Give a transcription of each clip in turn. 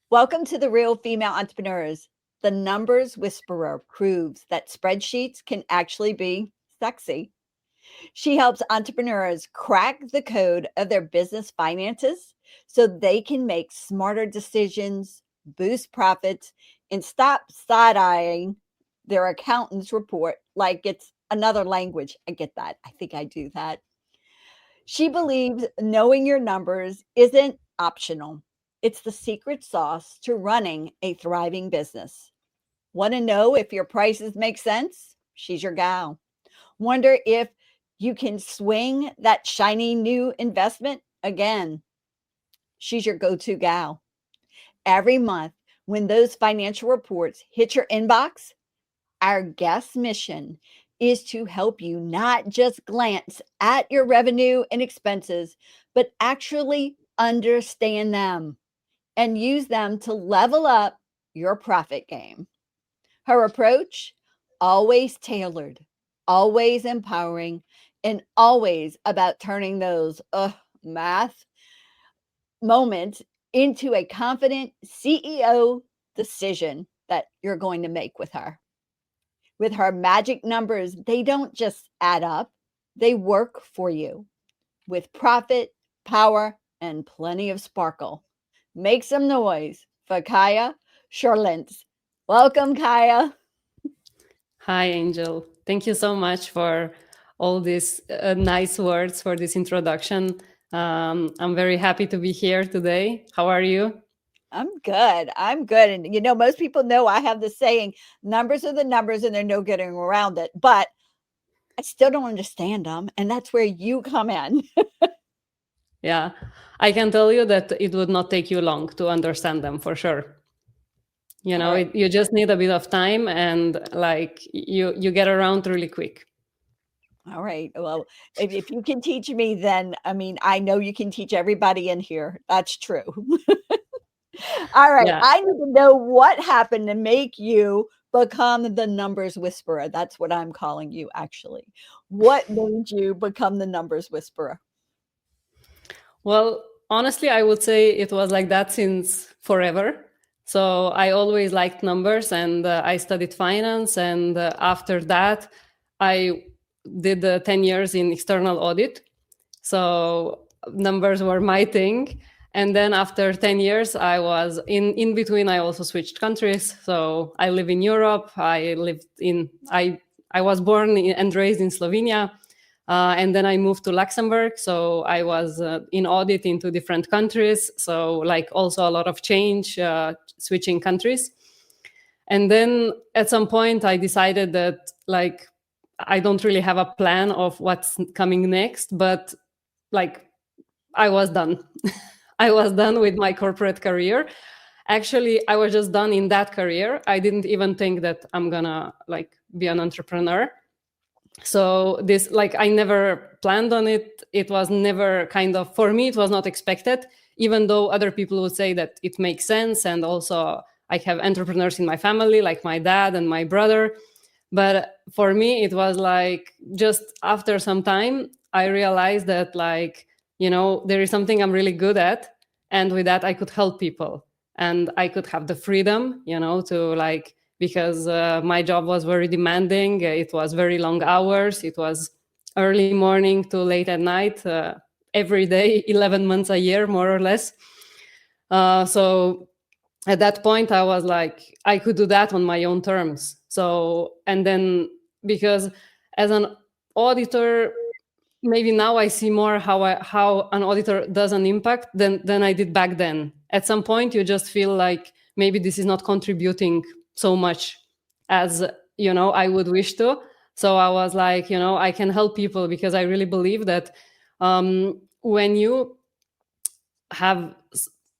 Welcome to The Real Female Entrepreneurs. The Numbers Whisperer proves that spreadsheets can actually be sexy. She helps entrepreneurs crack the code of their business finances so they can make smarter decisions, boost profits, and stop side eyeing their accountant's report like it's another language. I get that. I think I do that. She believes knowing your numbers isn't optional. It's the secret sauce to running a thriving business. Want to know if your prices make sense? She's your gal. Wonder if you can swing that shiny new investment? Again, she's your go to gal. Every month, when those financial reports hit your inbox, our guest mission is to help you not just glance at your revenue and expenses, but actually understand them and use them to level up your profit game. Her approach, always tailored, always empowering, and always about turning those math moments into a confident CEO decision that you're going to make with her. With her magic numbers, they don't just add up, they work for you with profit, power, and plenty of sparkle. Make some noise for Kaja Solinc. Welcome, Kaja. Hi, Angel. Thank you so much for all these nice words for this introduction. I'm very happy to be here today. How are you? I'm good. I'm good. And most people know I have the saying, numbers are the numbers and there's no getting around it. But I still don't understand them. And that's where you come in. Yeah, I can tell you that it would not take you long to understand them for sure. You All know, right. you just need a bit of time and like you get around really quick. All right. Well, if you can teach me, then I know you can teach everybody in here. That's true. All right. Yeah. I need to know what happened to make you become the numbers whisperer. That's what I'm calling you, actually. What made you become the numbers whisperer? Well, honestly, I would say it was like that since forever. So I always liked numbers and I studied finance. And after that, I did 10 years in external audit. So numbers were my thing. And then after 10 years, I was in between, I also switched countries. So I live in Europe. I was born and raised in Slovenia. And then I moved to Luxembourg. So I was in audit into different countries. So, like, also a lot of change, switching countries. And then at some point, I decided that, like, I don't really have a plan of what's coming next, but like, I was done. I was done with my corporate career. Actually, I was just done in that career. I didn't even think that I'm gonna like be an entrepreneur. So this, like, I never planned on it. It was never kind of, for me, it was not expected, even though other people would say that it makes sense. And also I have entrepreneurs in my family, like my dad and my brother. But for me, it was like, just after some time, I realized that, like, there is something I'm really good at. And with that, I could help people and I could have the freedom, to like, because my job was very demanding. It was very long hours. It was early morning to late at night, every day, 11 months a year, more or less. So at that point, I was like, I could do that on my own terms. So, and then because as an auditor, maybe now I see more how an auditor does an impact than I did back then. At some point, you just feel like maybe this is not contributing so much as I would wish to. So I was like, I can help people, because I really believe that when you have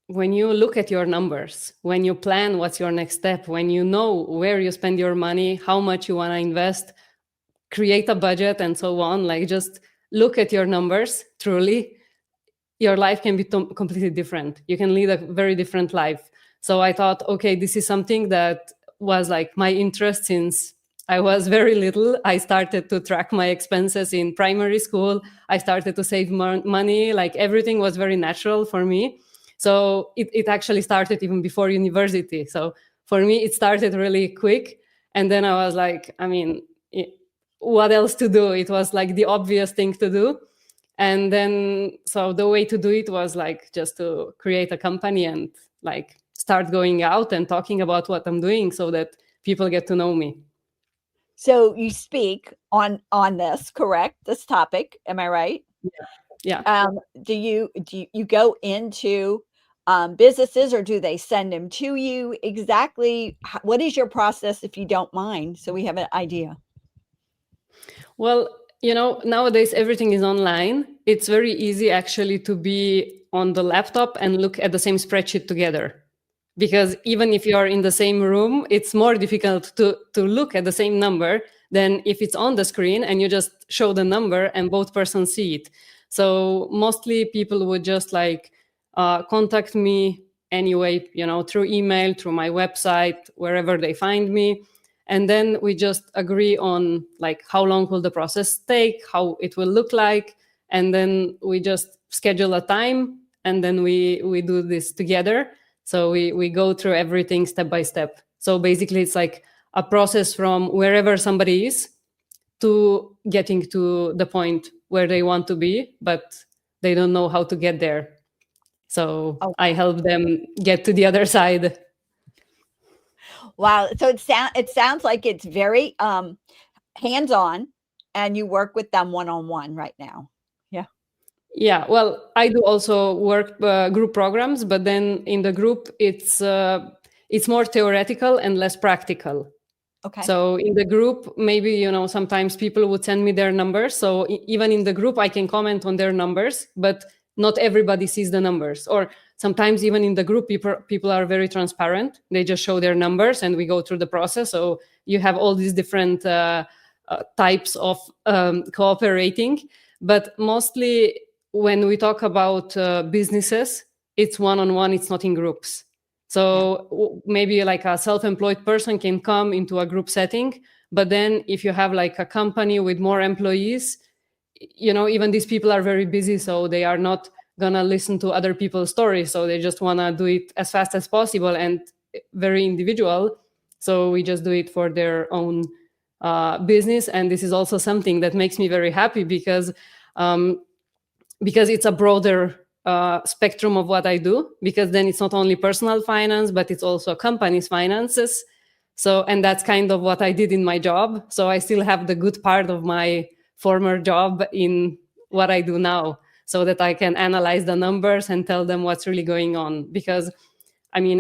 when you look at your numbers, when you plan what's your next step, when you know where you spend your money, how much you want to invest, create a budget and so on, like, just look at your numbers truly, your life can be completely different. You can lead a very different life. So I thought, okay, this is something that was like my interest since I was very little. I started to track my expenses in primary school. I started to save money. Like, everything was very natural for me. So it actually started even before university. So for me, it started really quick. And then I was like, I mean, what else to do? It was like the obvious thing to do. And then, so the way to do it was like just to create a company and like start going out and talking about what I'm doing so that people get to know me. So you speak on this, correct? This topic, am I right? Yeah. Do you go into businesses, or do they send them to you? Exactly, what is your process, if you don't mind, so we have an idea? Well, nowadays everything is online. It's very easy actually to be on the laptop and look at the same spreadsheet together. Because even if you are in the same room, it's more difficult to look at the same number than if it's on the screen and you just show the number and both persons see it. So mostly people would just like contact me anyway, through email, through my website, wherever they find me. And then we just agree on like how long will the process take, how it will look like, and then we just schedule a time, and then we do this together. So we go through everything step by step. So basically it's like a process from wherever somebody is to getting to the point where they want to be, but they don't know how to get there. So Oh, I help them get to the other side. wow. So it sounds like it's very hands-on, and you work with them one-on-one right now. Yeah. Yeah, well, I do also work group programs, but then in the group, it's more theoretical and less practical. Okay. So in the group, maybe sometimes people would send me their numbers. So even in the group, I can comment on their numbers, but not everybody sees the numbers. Or sometimes even in the group, people are very transparent. They just show their numbers, and we go through the process. So you have all these different types of cooperating, but mostly when we talk about businesses, it's one-on-one, it's not in groups. So maybe like a self-employed person can come into a group setting, but then if you have like a company with more employees, even these people are very busy, so they are not gonna listen to other people's stories. So they just wanna do it as fast as possible and very individual. So we just do it for their own business. And this is also something that makes me very happy because it's a broader spectrum of what I do, because then it's not only personal finance, but it's also company's finances. So, and that's kind of what I did in my job. So I still have the good part of my former job in what I do now, so that I can analyze the numbers and tell them what's really going on. Because, I mean,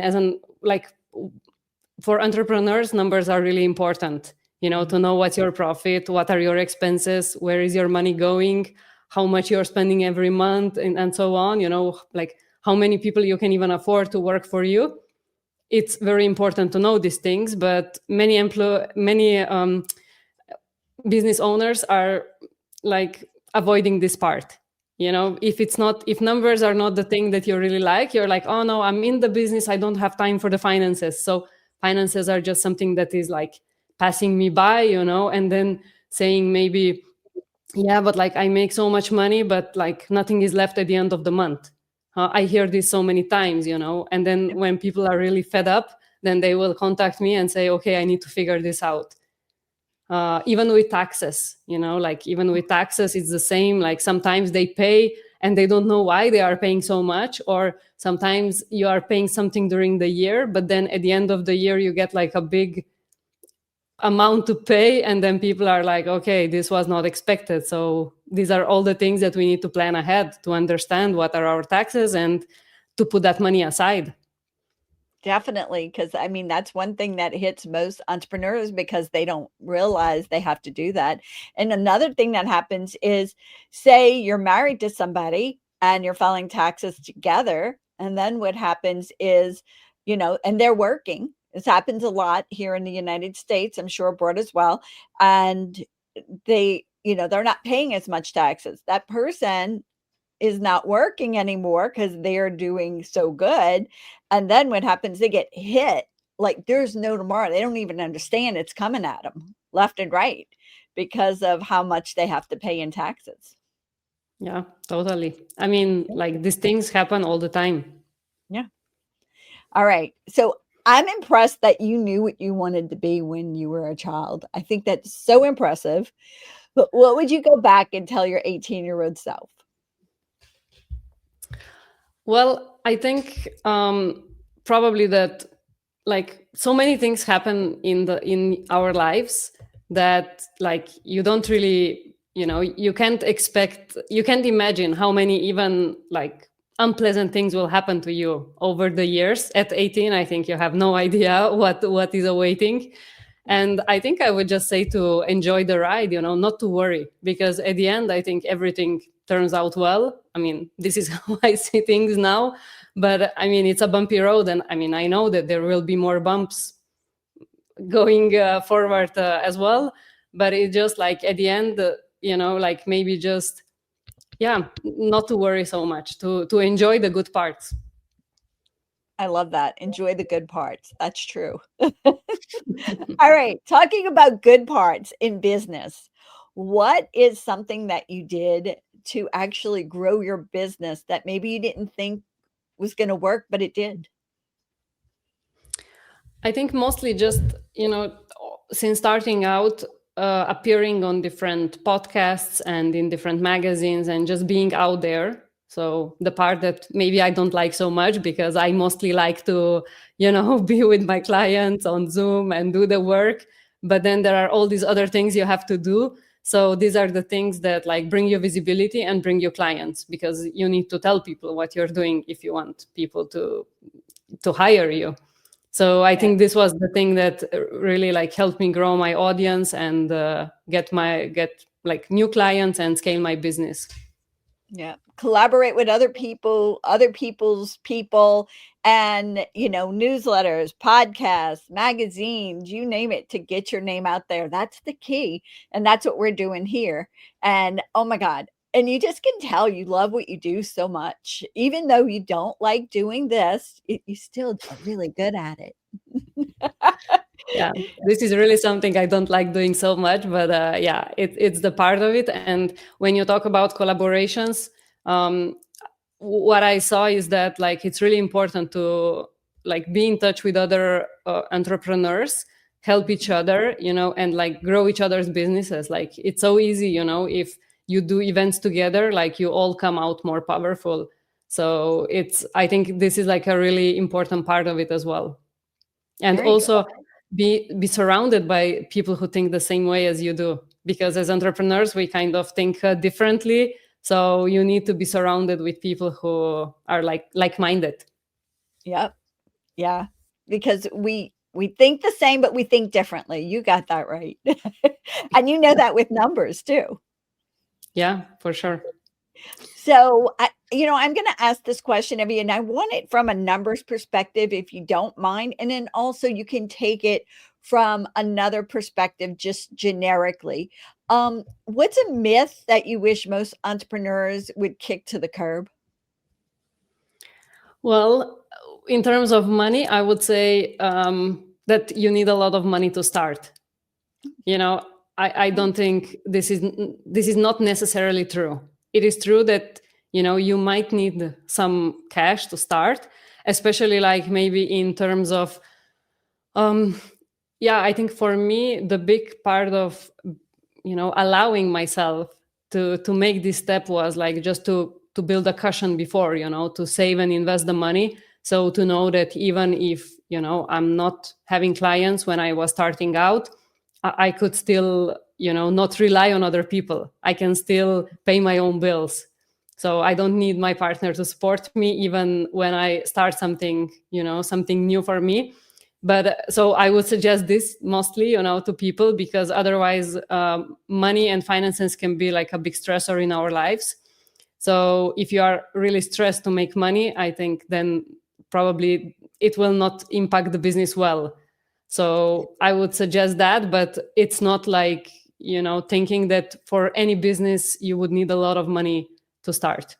for entrepreneurs, numbers are really important, to know what's your profit, what are your expenses, where is your money going, how much you're spending every month, and so on, like how many people you can even afford to work for you. It's very important to know these things, but many business owners are like avoiding this part. If numbers are not the thing that you really like, you're like, oh no, I'm in the business, I don't have time for the finances. So finances are just something that is like passing me by, and then saying maybe, yeah, but like I make so much money, but like nothing is left at the end of the month. I hear this so many times, and then when people are really fed up, then they will contact me and say, okay, I need to figure this out. Even with taxes, even with taxes, it's the same. Like sometimes they pay and they don't know why they are paying so much, or sometimes you are paying something during the year, but then at the end of the year, you get like a big amount to pay, and then people are like, okay, this was not expected. So these are all the things that we need to plan ahead to understand what are our taxes and to put that money aside. Definitely, because I mean, that's one thing that hits most entrepreneurs, because they don't realize they have to do that. And another thing that happens is, say you're married to somebody and you're filing taxes together, and then what happens is, and they're working. This happens a lot here in the United States, I'm sure abroad as well. And they're not paying as much taxes. That person is not working anymore because they're doing so good. And then what happens? They get hit like there's no tomorrow. They don't even understand it's coming at them left and right because of how much they have to pay in taxes. Yeah, totally. I mean, like these things happen all the time. All right. So I'm impressed that you knew what you wanted to be when you were a child. I think that's so impressive. But what would you go back and tell your 18-year-old self? Well, I think probably that like so many things happen in our lives that like you don't really, you can't expect, you can't imagine how many even like unpleasant things will happen to you over the years. At 18, I think you have no idea what is awaiting. And I think I would just say to enjoy the ride, not to worry, because at the end, I think everything turns out well. I mean, this is how I see things now. But I mean, it's a bumpy road. And I mean, I know that there will be more bumps going forward as well. But it's just like at the end, like maybe just, yeah, not to worry so much, to enjoy the good parts. I love that. Enjoy the good parts. That's true. All right. Talking about good parts in business, what is something that you did to actually grow your business that maybe you didn't think was going to work, but it did? I think mostly just, since starting out, appearing on different podcasts and in different magazines and just being out there. So the part that maybe I don't like so much, because I mostly like to, be with my clients on Zoom and do the work. But then there are all these other things you have to do. So these are the things that like bring you visibility and bring you clients, because you need to tell people what you're doing if you want people to hire you. So I think this was the thing that really like helped me grow my audience and get like new clients and scale my business. Yeah. Collaborate with other people, other people's people, and, newsletters, podcasts, magazines, you name it, to get your name out there. That's the key. And that's what we're doing here. And oh my God. And you just can tell you love what you do so much. Even though you don't like doing this, you still are really good at it. Yeah, this is really something I don't like doing so much, but yeah, it's the part of it. And when you talk about collaborations, what I saw is that like it's really important to like be in touch with other entrepreneurs, help each other, and like grow each other's businesses. Like it's so easy, if you do events together, like you all come out more powerful. So I think this is like a really important part of it as well. And Very also be surrounded by people who think the same way as you do, because as entrepreneurs we kind of think differently. So you need to be surrounded with people who are like-minded. Yep. Yeah. Because we think the same, but we think differently. You got that right. And you know that with numbers too. Yeah, for sure. So I'm going to ask this question of you, and I want it from a numbers perspective, if you don't mind. And then also you can take it from another perspective, just generically. What's a myth that you wish most entrepreneurs would kick to the curb? Well, in terms of money, I would say that you need a lot of money to start. I don't think this is not necessarily true. It is true that you might need some cash to start, especially like maybe in terms of I think for me the big part of allowing myself to make this step was like just to build a cushion before, to save and invest the money. So to know that even if I'm not having clients when I was starting out, I could still not rely on other people. I can still pay my own bills. So I don't need my partner to support me even when I start something something new for me. But so I would suggest this mostly to people, because otherwise money and finances can be like a big stressor in our lives. So if you are really stressed to make money, I think then probably it will not impact the business well. So I would suggest that, but it's not like thinking that for any business you would need a lot of money to start.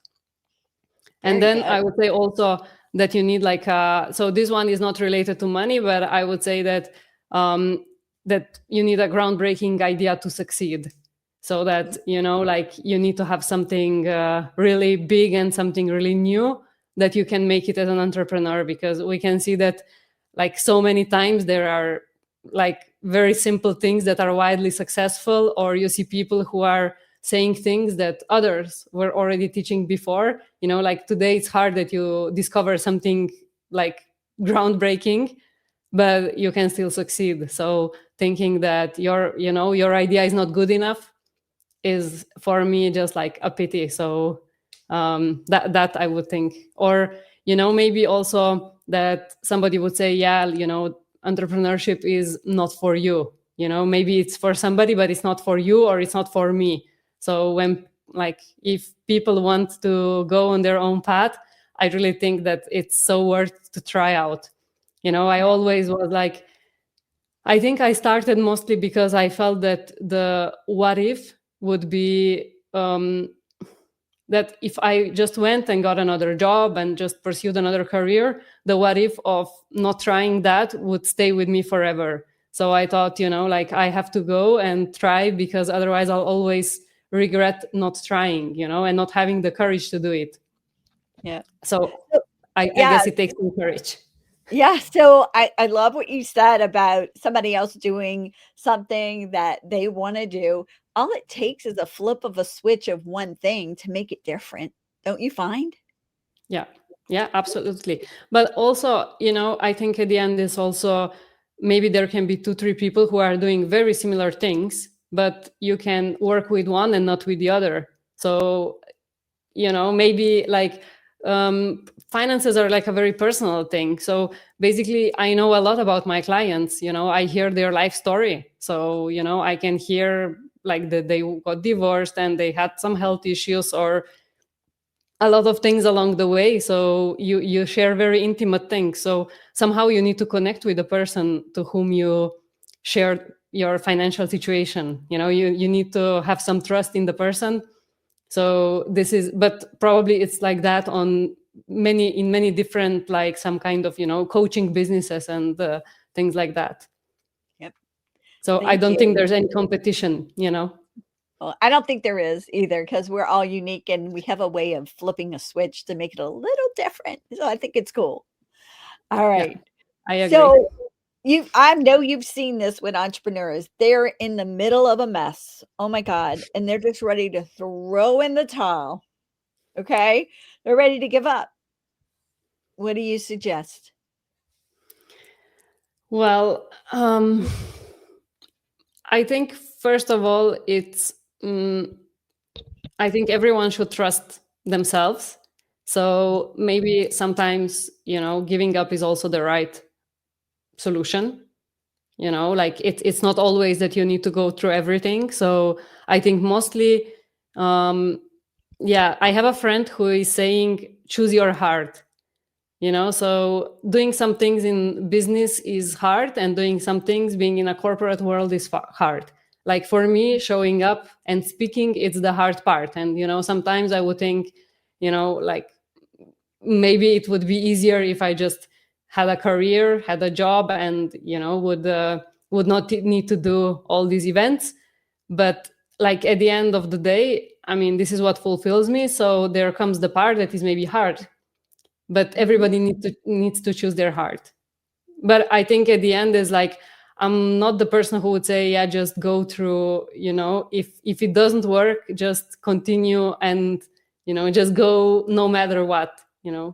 And then I would say also that you need like so this one is not related to money, but I would say that that you need a groundbreaking idea to succeed. So that like you need to have something really big and something really new that you can make it as an entrepreneur, because we can see that like so many times there are like very simple things that are widely successful, or you see people who are saying things that others were already teaching before. Like today it's hard that you discover something like groundbreaking, but you can still succeed. So thinking that your idea is not good enough is for me just like a pity. So that I would think. Or maybe also that somebody would say, yeah, entrepreneurship is not for you. Maybe it's for somebody, but it's not for you, or it's not for me. So when like if people want to go on their own path, I really think that it's so worth to try out. I always was like, I think I started mostly because I felt that the what if would be that if I just went and got another job and just pursued another career, the what if of not trying that would stay with me forever. So I thought, like I have to go and try, because otherwise I'll always regret not trying, and not having the courage to do it. Yeah. So I guess it takes some courage. Yeah. So I love what you said about somebody else doing something that they want to do. All it takes is a flip of a switch of one thing to make it different. Don't you find? Yeah, absolutely. But also, I think at the end is also maybe there can be 2-3 people who are doing very similar things, but you can work with one and not with the other. So, maybe like finances are like a very personal thing. So basically I know a lot about my clients. I hear their life story. So, I can hear like that they got divorced and they had some health issues or a lot of things along the way. So you share very intimate things. So somehow you need to connect with the person to whom you share your financial situation. You need to have some trust in the person. So this is, but probably it's like that in many different, like some kind of, coaching businesses and things like that. Yep. So I don't think there's any competition, Well, I don't think there is either, because we're all unique and we have a way of flipping a switch to make it a little different. So I think it's cool. All right. Yeah, I agree. So I know you've seen this with entrepreneurs. They're in the middle of a mess. Oh my God. And they're just ready to throw in the towel. Okay. They're ready to give up. What do you suggest? Well, I think first of all, I think everyone should trust themselves. So maybe sometimes, giving up is also the right solution. Like it's not always that you need to go through everything. So I think mostly, I have a friend who is saying, choose your heart. So doing some things in business is hard, and doing some things being in a corporate world is hard. Like for me, showing up and speaking, it's the hard part. And, sometimes I would think, like maybe it would be easier if I just had a career, had a job, and, would not need to do all these events. But like at the end of the day, I mean, this is what fulfills me. So there comes the part that is maybe hard, but everybody needs to choose their heart. But I think at the end is like, I'm not the person who would say, yeah, just go through, if it doesn't work, just continue and, just go no matter what. Yep.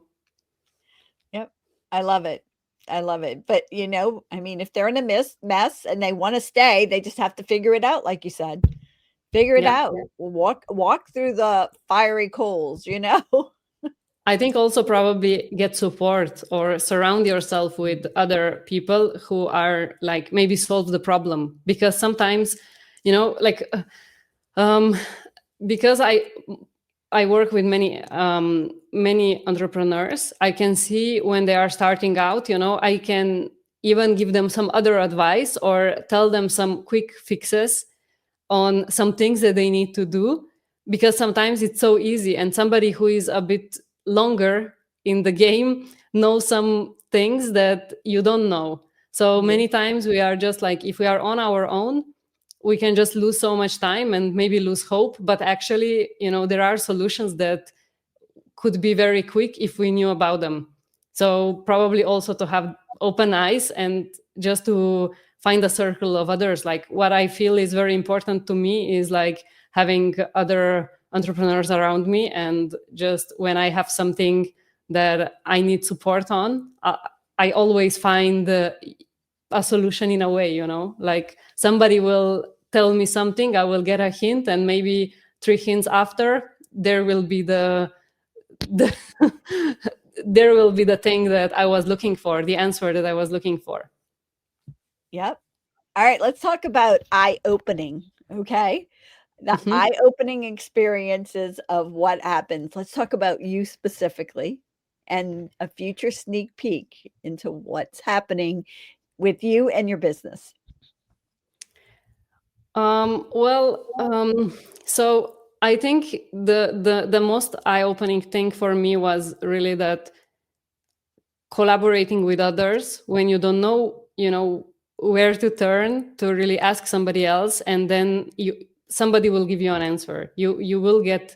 I love it. I love it. But, I mean, if they're in a mess and they want to stay, they just have to figure it out. Like you said, figure it out. Walk through the fiery coals, I think also probably get support or surround yourself with other people who are like maybe solve the problem, because sometimes, like, because I work with many entrepreneurs, I can see when they are starting out, I can even give them some other advice or tell them some quick fixes on some things that they need to do, because sometimes it's so easy, and somebody who is a bit longer in the game knows some things that you don't know. So many times we are just like, if we are on our own, we can just lose so much time and maybe lose hope. But actually, there are solutions that could be very quick if we knew about them. So probably also to have open eyes and just to find a circle of others. Like what I feel is very important to me is like having other entrepreneurs around me, and just when I have something that I need support on, I always find a solution in a way, like somebody will tell me something, I will get a hint, and maybe 3 hints after there will be the there will be the thing that I was looking for, the answer that I was looking for. Yep. All right, let's talk about eye-opening, okay? The eye-opening experiences of what happens. Let's talk about you specifically and a future sneak peek into what's happening with you and your business. So I think the most eye-opening thing for me was really that collaborating with others when you don't know, where to turn to really ask somebody else, and then somebody will give you an answer. You will get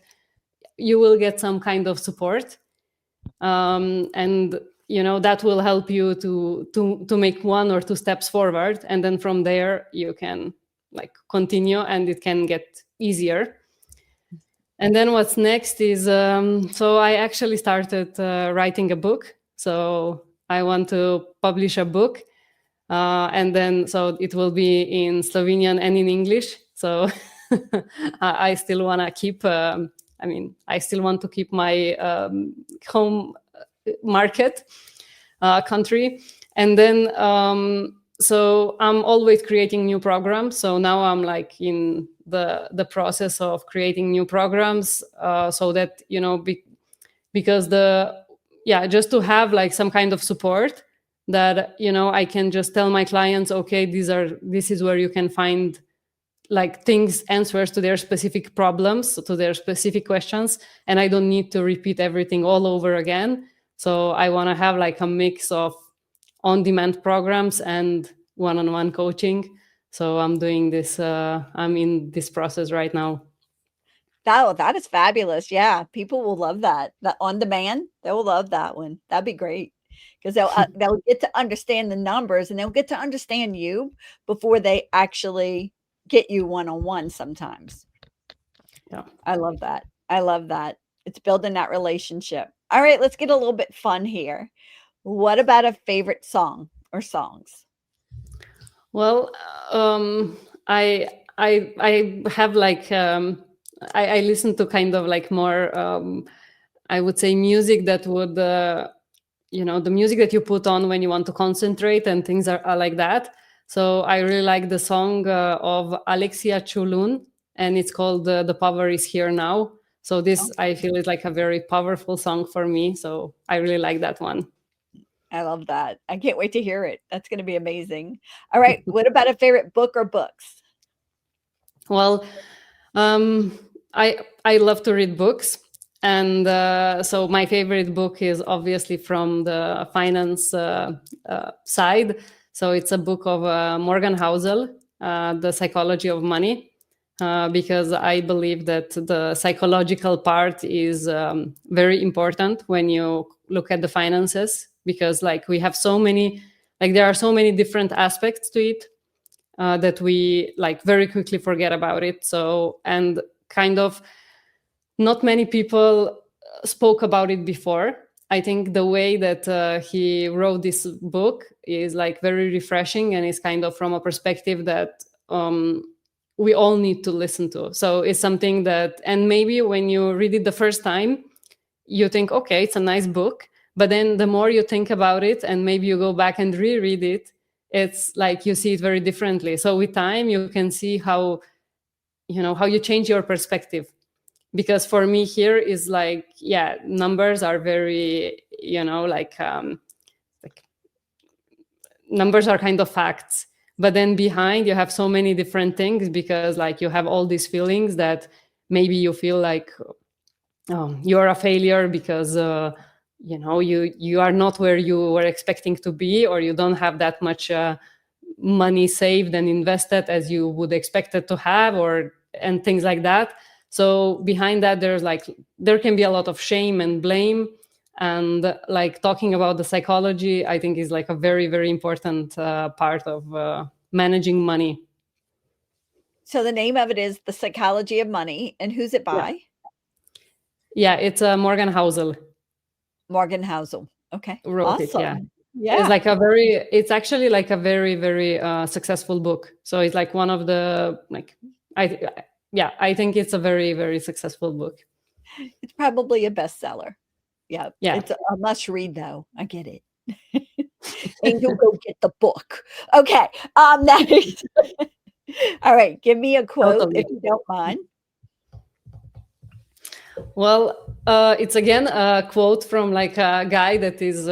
some kind of support, and that will help you to make 1 or 2 steps forward, and then from there you can like continue, and it can get easier. And then what's next is so I actually started writing a book. So I want to publish a book, and then so it will be in Slovenian and in English. So I still want to keep I still want to keep my home market country. And then so I'm always creating new programs. So now I'm like in the process of creating new programs, so that because just to have like some kind of support that I can just tell my clients, okay, this is where you can find like answers to their specific problems, to their specific questions, and I don't need to repeat everything all over again. So I want to have like a mix of on-demand programs and one-on-one coaching. So I'm doing this. I'm in this process right now. That is fabulous. Yeah, people will love that. The on demand, they will love that one. That'd be great because they'll get to understand the numbers, and they'll get to understand you before they actually get you one-on-one sometimes. Yeah, I love that. I love that. It's building that relationship. All right, let's get a little bit fun here. What about a favorite song or songs? Well, I have like I listen to kind of like more I would say music that would the music that you put on when you want to concentrate and things are like that. So I really like the song of Alexia Chulun, and it's called "The Power Is Here Now." So this I feel is like a very powerful song for me. So I really like that one. I love that. I can't wait to hear it. That's going to be amazing. All right. What about a favorite book or books? Well, I love to read books, and so my favorite book is obviously from the finance side. So it's a book of Morgan Housel, The Psychology of Money, because I believe that the psychological part is very important when you look at the finances, because like we have so many, like there are so many different aspects to it that we like very quickly forget about it. So, and kind of not many people spoke about it before. I think the way that he wrote this book is like very refreshing, and it's kind of from a perspective that we all need to listen to. So it's something that, and maybe when you read it the first time, you think, okay, it's a nice book. But then the more you think about it, and maybe you go back and reread it, it's like you see it very differently. So with time, you can see how you change your perspective. Because for me here is like, yeah, numbers are very, like numbers are kind of facts. But then behind you have so many different things, because like you have all these feelings that maybe you feel like you're a failure because you are not where you were expecting to be, or you don't have that much money saved and invested as you would expect it to have, and things like that. So behind that, there can be a lot of shame and blame. And like talking about the psychology, I think is like a very, very important part of managing money. So the name of it is The Psychology of Money. And who's it by? Yeah, it's Morgan Housel. Morgan Housel. Okay. Wrote it, yeah. Yeah. It's actually like a very, very successful book. So it's like one of the, I think it's a very, very successful book. It's probably a bestseller. Yeah. Yeah. It's a must read though. I get it. And you'll go get the book. Okay. Next. All right. Give me a quote Totally. if you don't mind. Well, it's again a quote from like a guy that is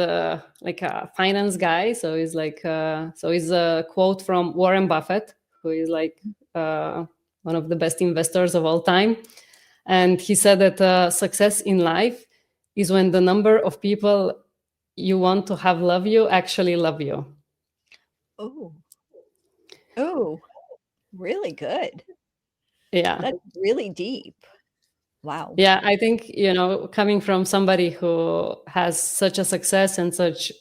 like a finance guy. So it's like it's a quote from Warren Buffett, who is like one of the best investors of all time. And he said that success in life is when the number of people you want to have love you actually love you. Oh, really good. Yeah. That's really deep. Wow. Yeah, I think, coming from somebody who has such a success and such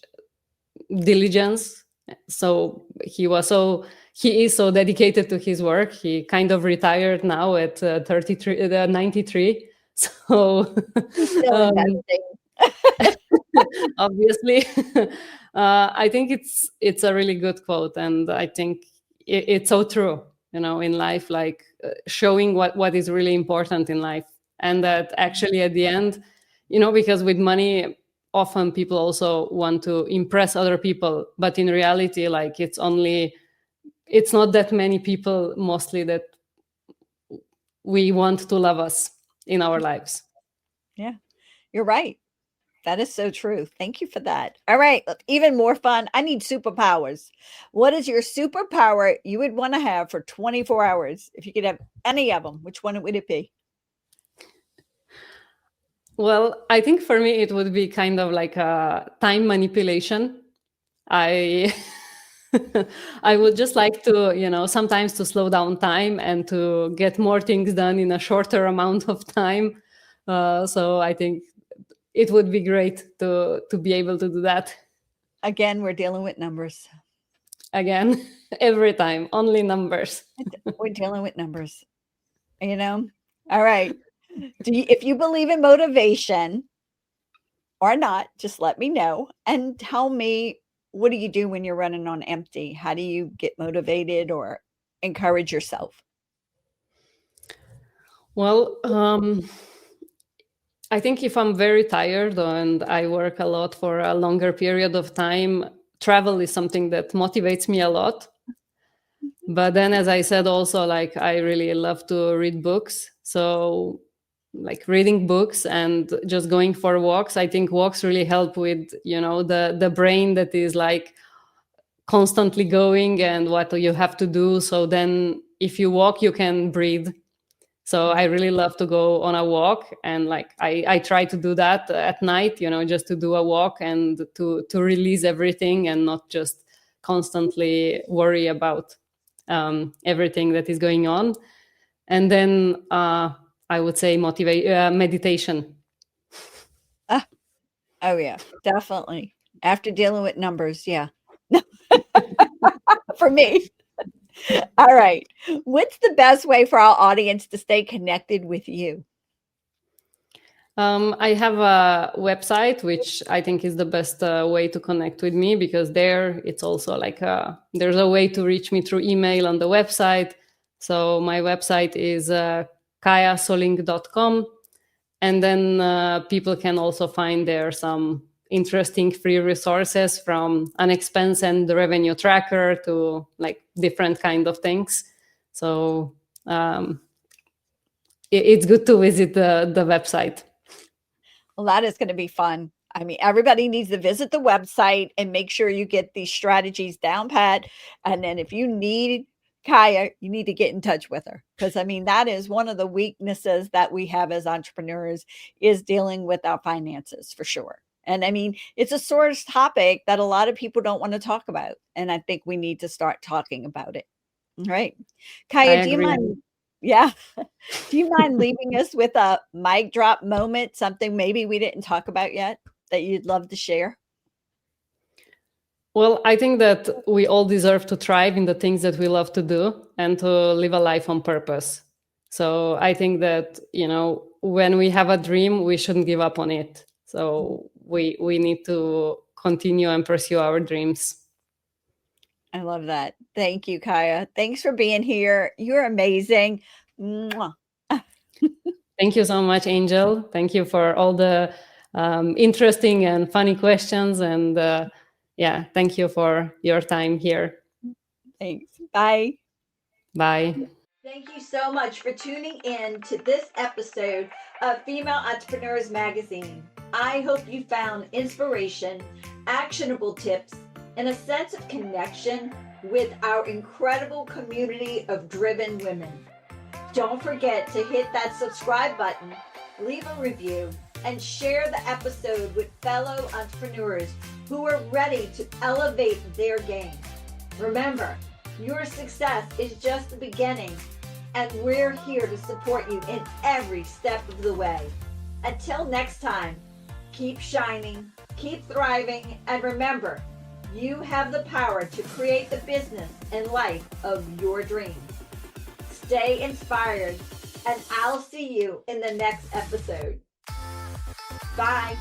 diligence, so he is so dedicated to his work. He kind of retired now at 93. So He's still investing. obviously, I think it's a really good quote, and I think it's so true. In life, like showing what is really important in life, and that actually at the end, because with money, often people also want to impress other people, but in reality, like it's not that many people mostly that we want to love us in our lives. Yeah, you're right. That is so true. Thank you for that. All right. Even more fun. I need superpowers. What is your superpower you would want to have for 24 hours? If you could have any of them, which one would it be? Well, I think for me, it would be kind of like a time manipulation. I would just like to, sometimes to slow down time and to get more things done in a shorter amount of time. So I think it would be great to be able to do that. Again, we're dealing with numbers. Again, every time, only numbers. We're dealing with numbers. All right. If you believe in motivation or not, just let me know and tell me, what do you do when you're running on empty? How do you get motivated or encourage yourself? Well, I think if I'm very tired and I work a lot for a longer period of time, travel is something that motivates me a lot. But then, as I said, also, like, I really love to read books. So like reading books and just going for walks, I think walks really help with, the brain that is like constantly going and what you have to do. So then if you walk, you can breathe. So I really love to go on a walk, and like I try to do that at night, just to do a walk and to release everything and not just constantly worry about everything that is going on. And then I would say meditation. Oh yeah, definitely. After dealing with numbers, yeah. For me. All right. What's the best way for our audience to stay connected with you? I have a website, which I think is the best way to connect with me, because there it's also like there's a way to reach me through email on the website. So my website is kajasolinc.com. And then people can also find there some interesting free resources, from an expense and the revenue tracker to like different kind of things. So it's good to visit the website. Well, that is going to be fun. I mean, everybody needs to visit the website and make sure you get these strategies down pat. And then if you need Kaja, you need to get in touch with her, because I mean, that is one of the weaknesses that we have as entrepreneurs, is dealing with our finances, for sure. And I mean, it's a sore topic that a lot of people don't want to talk about. And I think we need to start talking about it. All right. Kaja, do you mind? Yeah. Do you mind leaving us with a mic drop moment, something maybe we didn't talk about yet that you'd love to share? Well, I think that we all deserve to thrive in the things that we love to do and to live a life on purpose. So I think that, when we have a dream, we shouldn't give up on it. So we need to continue and pursue our dreams. I love that. Thank you, Kaya. Thanks for being here. You're amazing. Mwah. Thank you so much, Angel. Thank you for all the interesting and funny questions. And yeah, thank you for your time here. Thanks. Bye. Bye. Thank you so much for tuning in to this episode of Female Entrepreneurs Magazine. I hope you found inspiration, actionable tips, and a sense of connection with our incredible community of driven women. Don't forget to hit that subscribe button, leave a review, and share the episode with fellow entrepreneurs who are ready to elevate their game. Remember, your success is just the beginning, and we're here to support you in every step of the way. Until next time, keep shining, keep thriving, and remember, you have the power to create the business and life of your dreams. Stay inspired, and I'll see you in the next episode. Bye.